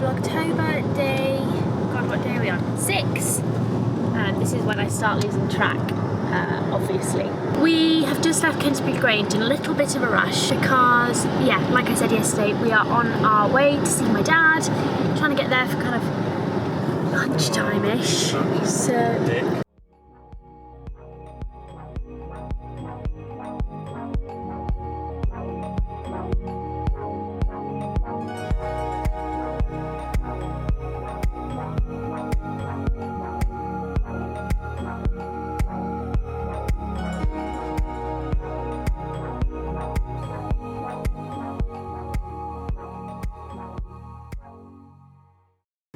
Vlogtober day, God, what day are we on? 6. And this is when I start losing track, obviously. We have just left Canterbury Grange in a little bit of a rush because, yeah, like I said yesterday, we are on our way to see my dad, trying to get there for kind of lunchtime-ish. So.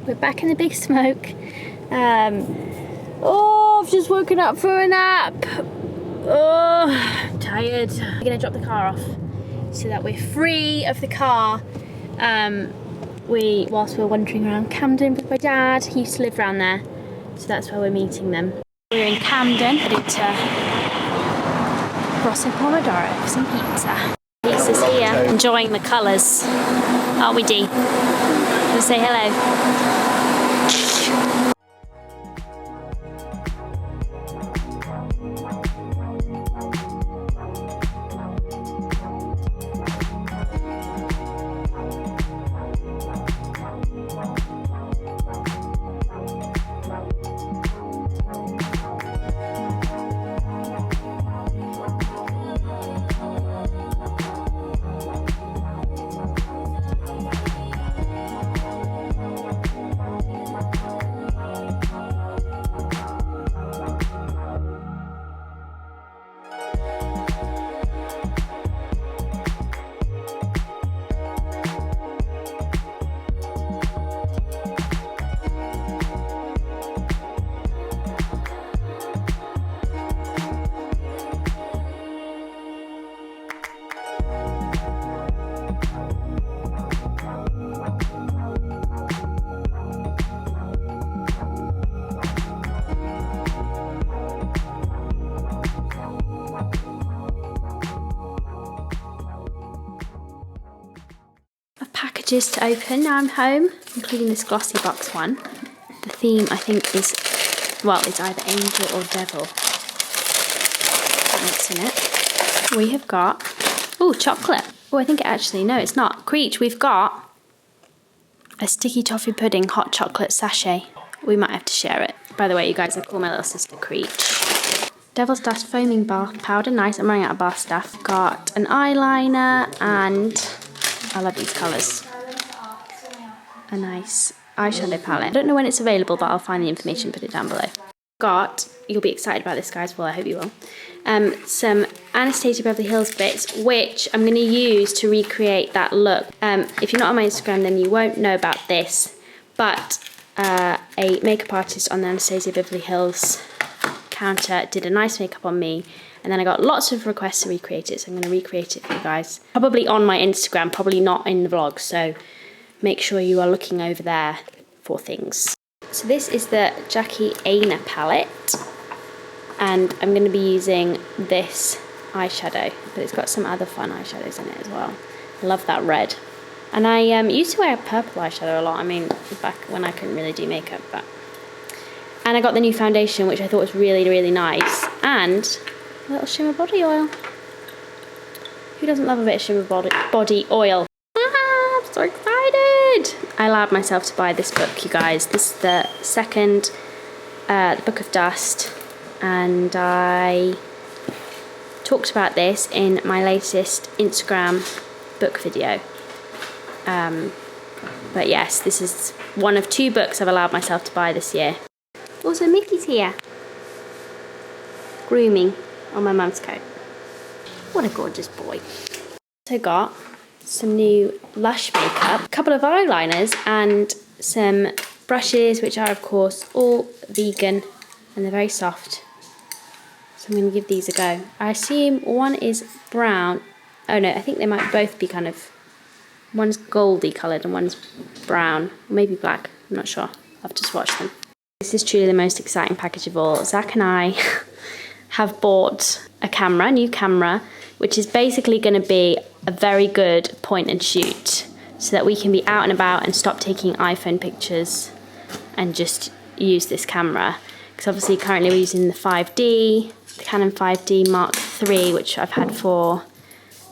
We're back in the big smoke. Oh, I've just woken up for a nap. Oh, I'm tired. We're gonna drop the car off so that we're free of the car. Whilst we're wandering around Camden with my dad. He used to live around there, so that's where we're meeting them. We're in Camden, headed to Rosso Pomodoro for some pizza. Lisa's here, enjoying the colours. Aren't we, Dee? Let's say hello. Packages to open now I'm home, including this glossy box one. The theme I think is, well, it's either angel or devil. What's in it? We have got, oh, chocolate. Oh, I think it actually, no, it's not. Creech, we've got a sticky toffee pudding hot chocolate sachet. We might have to share it. By the way, you guys, I call my little sister Creech. Devil's Dust foaming bar powder, nice. I'm running out of bar stuff. Got an eyeliner and I love these colours. A nice eyeshadow palette. I don't know when it's available, but I'll find the information, put it down below. Got, you'll be excited about this, guys, well, I hope you will, some Anastasia Beverly Hills bits, which I'm going to use to recreate that look. If you're not on my Instagram, then you won't know about this, but a makeup artist on the Anastasia Beverly Hills counter did a nice makeup on me, and then I got lots of requests to recreate it, so I'm going to recreate it for you guys. Probably on my Instagram, probably not in the vlog, so make sure you are looking over there for things. So this is the Jackie Aina palette, and I'm going to be using this eyeshadow, but it's got some other fun eyeshadows in it as well. I love that red. And I used to wear purple eyeshadow a lot, I mean, back when I couldn't really do makeup, but... And I got the new foundation, which I thought was really, really nice, and a little shimmer body oil. Who doesn't love a bit of shimmer body oil? Ah, I'm so excited! I allowed myself to buy this book, you guys. This is the second, the Book of Dust, and I talked about this in my latest Instagram book video. But yes, this is one of 2 books I've allowed myself to buy this year. Also, Mickey's here, grooming on my mum's coat. What a gorgeous boy. So got some new Lush makeup, a couple of eyeliners, and some brushes, which are of course all vegan, and they're very soft. So I'm going to give these a go. I assume one is brown. Oh no, I think they might both be kind of, one's goldy coloured and one's brown, or maybe black, I'm not sure. I'll have to swatch them. This is truly the most exciting package of all. Zach and I have bought a new camera, which is basically going to be a very good point and shoot so that we can be out and about and stop taking iPhone pictures and just use this camera. Because obviously currently we're using the 5D, the Canon 5D Mark III, which I've had for,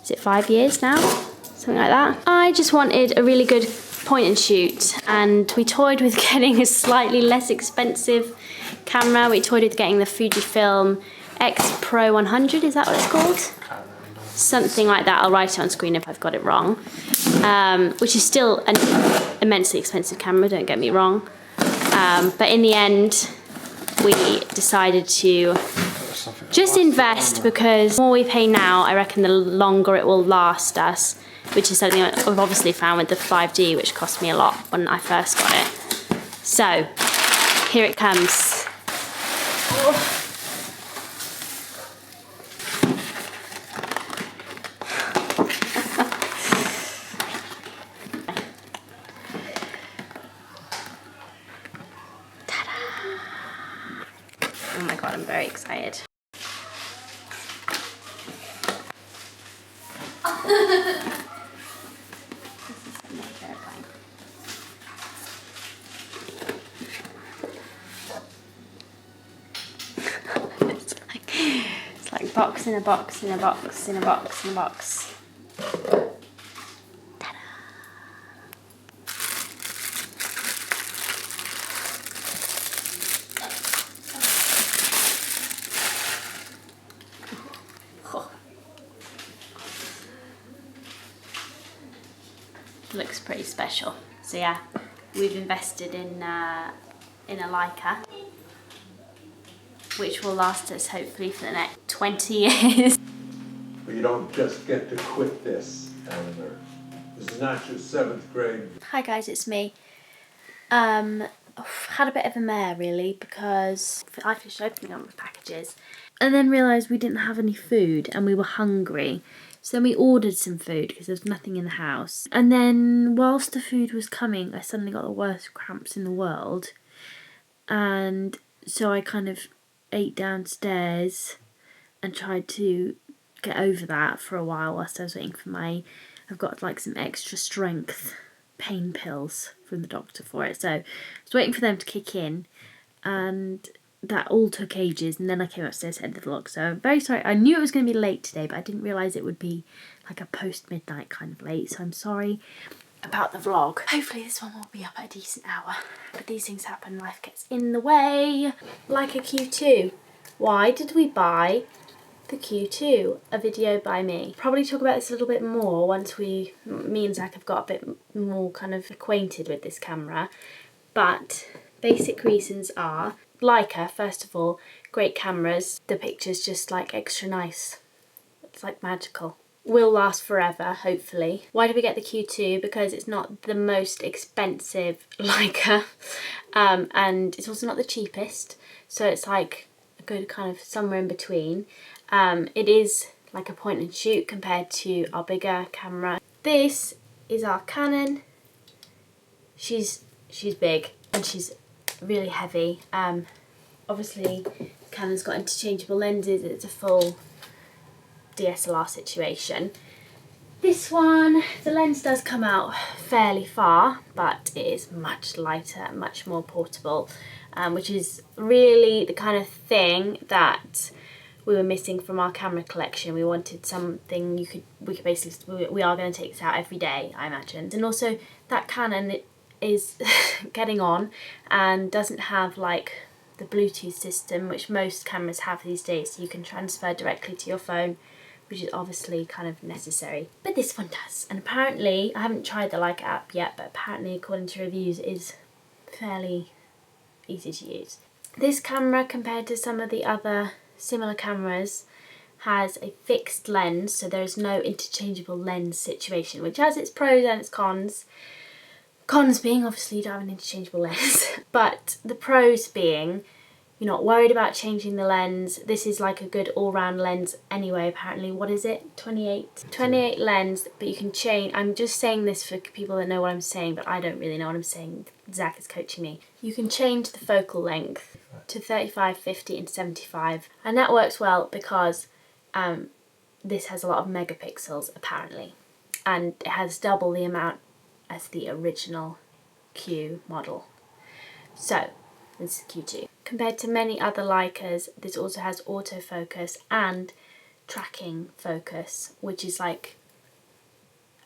is it 5 years now? Something like that. I just wanted a really good point and shoot, and we toyed with getting a slightly less expensive camera. We toyed with getting the Fujifilm X Pro 100, is that what it's called? Something like that. I'll write it on screen if I've got it wrong. Which is still an immensely expensive camera, don't get me wrong. But in the end, we decided to just invest, because the more we pay now, I reckon the longer it will last us, which is something I've obviously found with the 5D, which cost me a lot when I first got it. So, here it comes. Oh. Oh my god, I'm very excited. It's like box in a box in a box in a box in a box. Ta-da! Oh. Looks pretty special. So yeah, we've invested in a Leica, which will last us hopefully for the next 20 years. But you don't just get to quit this, Eleanor. This is not your 7th grade. Hi guys, it's me. I've had a bit of a mare really, because I finished opening up the packages and then realised we didn't have any food and we were hungry. So then we ordered some food because there was nothing in the house. And then whilst the food was coming, I suddenly got the worst cramps in the world. And so I kind of ate downstairs and tried to get over that for a while whilst I was waiting for I've got like some extra strength pain pills from the doctor for it. So I was waiting for them to kick in, and that all took ages, and then I came upstairs to edit the vlog. So I'm very sorry. I knew it was going to be late today, but I didn't realise it would be like a post-midnight kind of late. So I'm sorry about the vlog. Hopefully this one will be up at a decent hour. But these things happen, life gets in the way. Like a Q2. Why did we buy the Q2? A video by me. Probably talk about this a little bit more once me and Zach have got a bit more kind of acquainted with this camera. But basic reasons are Leica, first of all, great cameras. The picture's just like extra nice. It's like magical. Will last forever, hopefully. Why did we get the Q2? Because it's not the most expensive Leica, and it's also not the cheapest. So it's like a good kind of somewhere in between. It is like a point and shoot compared to our bigger camera. This is our Canon. She's big and she's really heavy. Obviously Canon's got interchangeable lenses, it's a full DSLR situation. This one, the lens does come out fairly far, but it is much lighter, much more portable, which is really the kind of thing that we were missing from our camera collection. We wanted something we could basically, we are going to take this out every day, I imagine. And also that Canon is getting on and doesn't have like the Bluetooth system, which most cameras have these days, so you can transfer directly to your phone, which is obviously kind of necessary. But this one does. And apparently, I haven't tried the Leica app yet, but apparently according to reviews it is fairly easy to use. This camera, compared to some of the other similar cameras, has a fixed lens, so there's no interchangeable lens situation, which has its pros and its cons. Cons being obviously you don't have an interchangeable lens, but the pros being you're not worried about changing the lens. This is like a good all-round lens anyway, apparently. What is it? 28 lens, but you can change. I'm just saying this for people that know what I'm saying, but I don't really know what I'm saying. Zach is coaching me. You can change the focal length to 35, 50 and 75, and that works well because this has a lot of megapixels apparently, and it has double the amount as the original Q model. So this is Q2. Compared to many other Leicas, this also has autofocus and tracking focus, which is like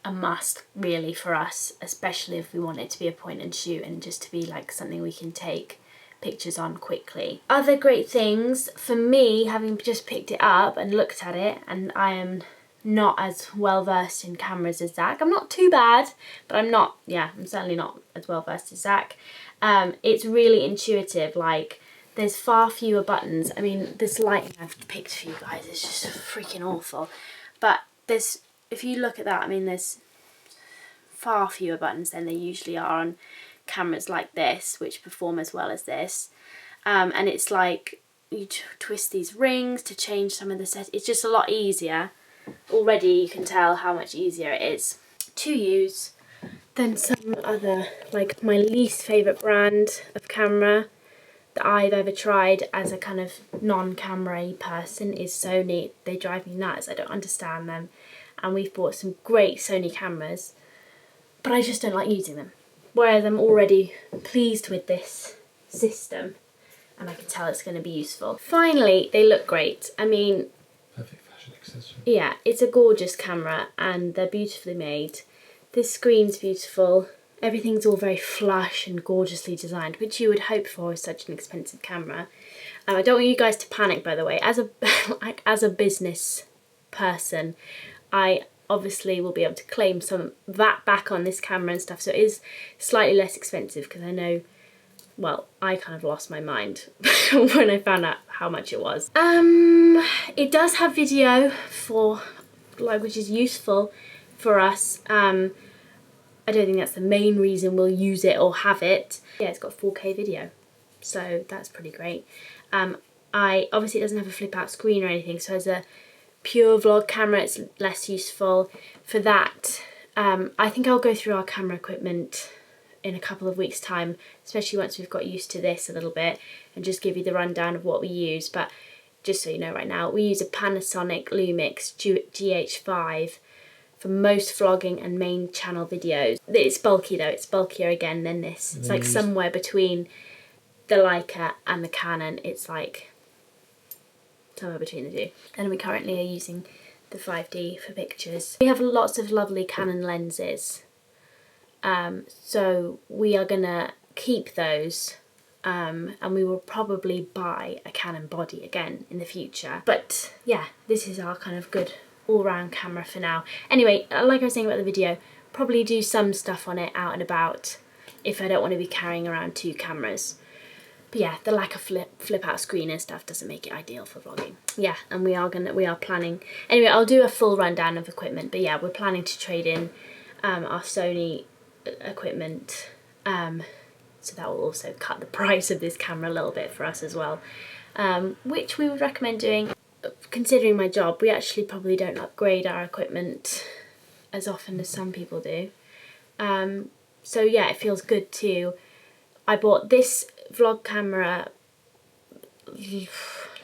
a must really for us, especially if we want it to be a point and shoot and just to be like something we can take pictures on quickly. Other great things for me, having just picked it up and looked at it, and I am not as well versed in cameras as Zach. I'm not too bad, but I'm certainly not as well versed as Zach. It's really intuitive. Like, there's far fewer buttons. I mean, this lighting I've picked for you guys is just freaking awful. But if you look at that, I mean, there's far fewer buttons than there usually are on cameras like this, which perform as well as this. And it's like you twist these rings to change some of the settings. It's just a lot easier. Already you can tell how much easier it is to use than some other, like my least favourite brand of camera that I've ever tried as a kind of non-camera person is Sony. They drive me nuts. I don't understand them. And we've bought some great Sony cameras, but I just don't like using them. Whereas I'm already pleased with this system and I can tell it's going to be useful. Finally, they look great. I mean, perfect fashion accessory. Yeah, it's a gorgeous camera and they're beautifully made. This screen's beautiful. Everything's all very flush and gorgeously designed, which you would hope for with such an expensive camera. I don't want you guys to panic, by the way. As a as a business person, I obviously will be able to claim some VAT back on this camera and stuff, so it is slightly less expensive because I know, well, I kind of lost my mind when I found out how much it was. It does have video for, like, which is useful for us. I don't think that's the main reason we'll use it or have it. Yeah, it's got 4K video, so that's pretty great. Obviously it doesn't have a flip out screen or anything, so as a pure vlog camera it's less useful. For that, I think I'll go through our camera equipment in a couple of weeks' time, especially once we've got used to this a little bit, and just give you the rundown of what we use. But just so you know right now, we use a Panasonic Lumix GH5 for most vlogging and main channel videos. It's bulky though, it's bulkier again than this. It's like somewhere between the Leica and the Canon. It's like somewhere between the two. And we currently are using the 5D for pictures. We have lots of lovely Canon lenses, so we are gonna keep those, and we will probably buy a Canon body again in the future. But yeah, this is our kind of good all-round camera for now. Anyway, like I was saying about the video, probably do some stuff on it out and about if I don't want to be carrying around two cameras. But yeah, the lack of flip out screen and stuff doesn't make it ideal for vlogging. Yeah, and we are planning, anyway, I'll do a full rundown of equipment, but yeah, we're planning to trade in our Sony equipment, so that will also cut the price of this camera a little bit for us as well, which we would recommend doing. Considering my job, we actually probably don't upgrade our equipment as often as some people do. So yeah, it feels good too. I bought this vlog camera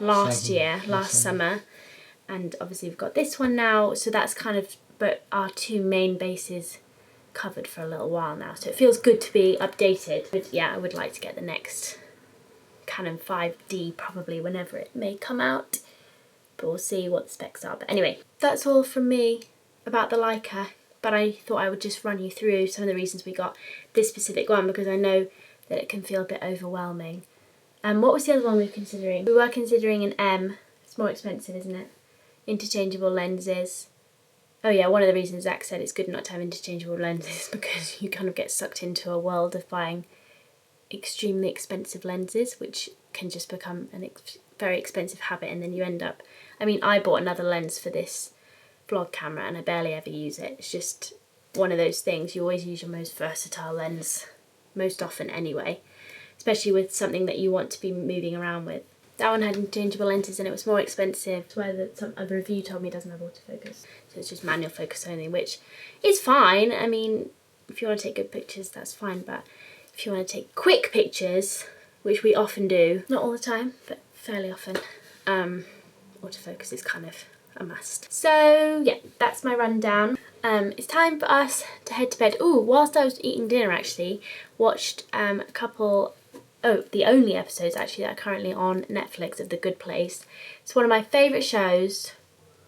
last summer, and obviously we've got this one now, so that's kind of, but our two main bases covered for a little while now, so it feels good to be updated. But yeah, I would like to get the next Canon 5D probably whenever it may come out, but we'll see what the specs are. But anyway, that's all from me about the Leica, but I thought I would just run you through some of the reasons we got this specific one, because I know that it can feel a bit overwhelming. What was the other one we were considering? We were considering an M. It's more expensive, isn't it? Interchangeable lenses. Oh yeah, one of the reasons Zach said it's good not to have interchangeable lenses because you kind of get sucked into a world of buying extremely expensive lenses, which can just become a very expensive habit, and then you end up, I mean, I bought another lens for this vlog camera and I barely ever use it. It's just one of those things, you always use your most versatile lens most often anyway, especially with something that you want to be moving around with. That one had interchangeable lenses and it was more expensive. That's why a review told me it doesn't have autofocus, so it's just manual focus only, which is fine. I mean, if you want to take good pictures, that's fine, but if you want to take quick pictures, which we often do, not all the time, but fairly often, autofocus is kind of a must. So yeah, that's my rundown. It's time for us to head to bed. Ooh, whilst I was eating dinner actually, watched a couple, the only episodes actually that are currently on Netflix of The Good Place. It's one of my favourite shows.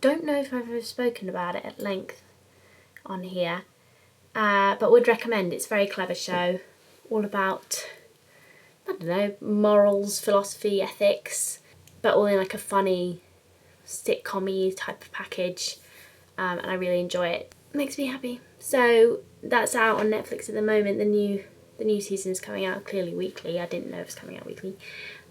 Don't know if I've ever spoken about it at length on here, but would recommend. It's a very clever show, all about, I don't know, morals, philosophy, ethics, but all in like a funny sitcom-y type of package, and I really enjoy it. Makes me happy. So that's out on Netflix at the moment. The new season is coming out clearly weekly. I didn't know it was coming out weekly,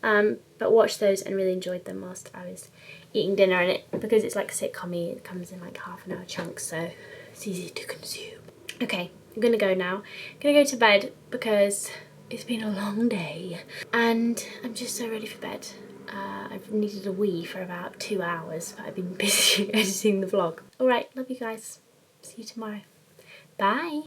but watched those and really enjoyed them whilst I was eating dinner. And it, because it's like a sitcom-y, it comes in like half-an-hour chunks, so it's easy to consume. Okay, I'm gonna go now. I'm gonna go to bed because it's been a long day and I'm just so ready for bed. I've needed a wee for about 2 hours, but I've been busy editing the vlog. Alright, love you guys. See you tomorrow. Bye.